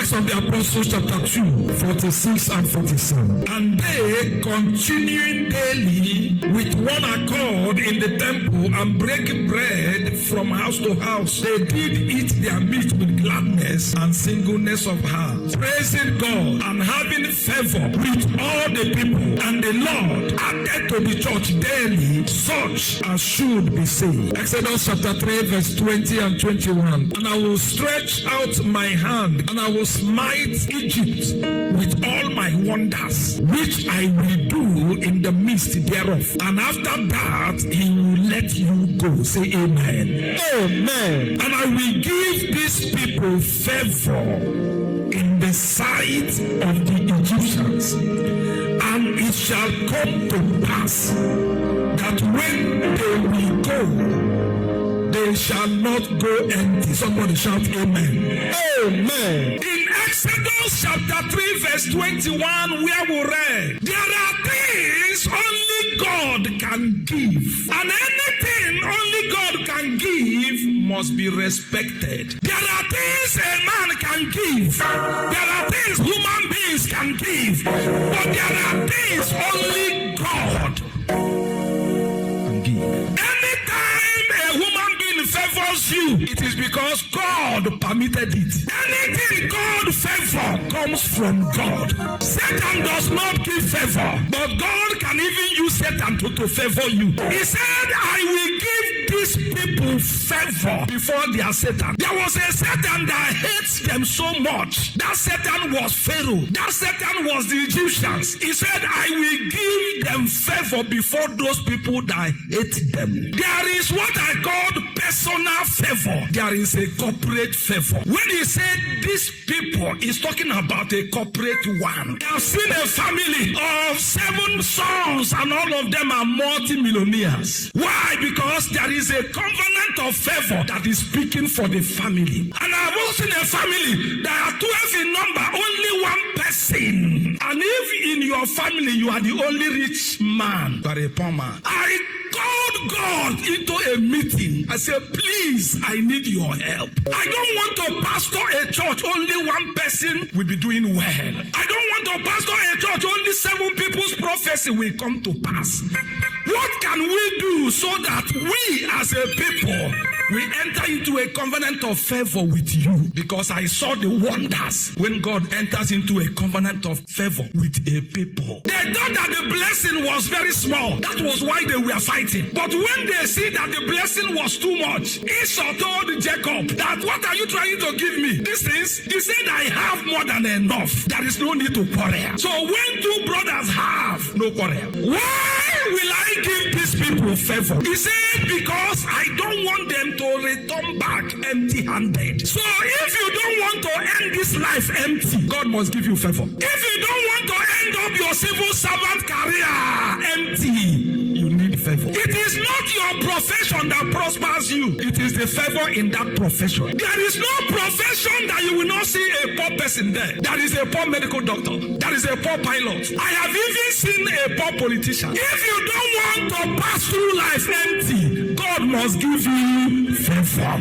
Acts of the Apostles chapter 2, 46 and 47. And they, continuing daily with one accord in the temple and breaking bread from house to house, they did eat their meat with gladness and singleness of heart, praising God and having favor with all the people. And the Lord added to the church daily such as should be saved. Exodus chapter 3 verse 20 and 21. And I will stretch out my hand and I will smite Egypt with all my wonders, which I will do in the midst thereof. And after that, he will let you go. Say amen. Amen. And I will give these people favor in the sight of the Egyptians. And it shall come to pass that when they will go, they shall not go empty. Somebody shout amen. Amen. In Exodus chapter 3 verse 21, where we read, there are things only God can give. And anything only God can give must be respected. There are things a man can give. There are things human beings can give. But there are things only God can give. Anytime a human being favors you, it is because God permitted it. Anything God favor comes from God. Satan does not give favor, but God can even use Satan to favor you. He said, I will give these people favor before their Satan. There was a Satan that hates them so much. That Satan was Pharaoh. That Satan was the Egyptians. He said, I will give them favor before those people that hate them. There is what I call personal favor. There is a corporate favor. When he said these people, he's talking about a corporate one. I've seen a family of 7 sons and all of them are multi-millionaires. Why? Because there is a covenant of favor that is speaking for the family. And I've also seen a family that are 12 in number, only one person. And if in your family you are the only rich man, you are a poor man. I called God into a meeting. I said, please, I need your help. I don't want to pastor a church, only one person will be doing well. I don't want to pastor a church, only 7 people's prophecy will come to pass. What can we do so that we as a people we enter into a covenant of favor with you? Because I saw the wonders when God enters into a covenant of favor with a people. They thought that the blessing was very small. That was why they were fighting. But when they see that the blessing was too much, Esau told Jacob that, what are you trying to give me? These things? He said, I have more than enough. There is no need to quarrel. So when 2 brothers have no quarrel, why will I give these people favor? He said, because I don't want them to return back empty-handed. So if you don't want to end this life empty, God must give you favor. If you don't want to end up your civil servant career empty, you need favor. It is not your profession that prospers you. It is the favor in that profession. There is no profession that you will not see a poor person there. There is a poor medical doctor. There is a poor pilot. I have even seen a poor politician. If you don't want to pass through life empty, God must give you favor.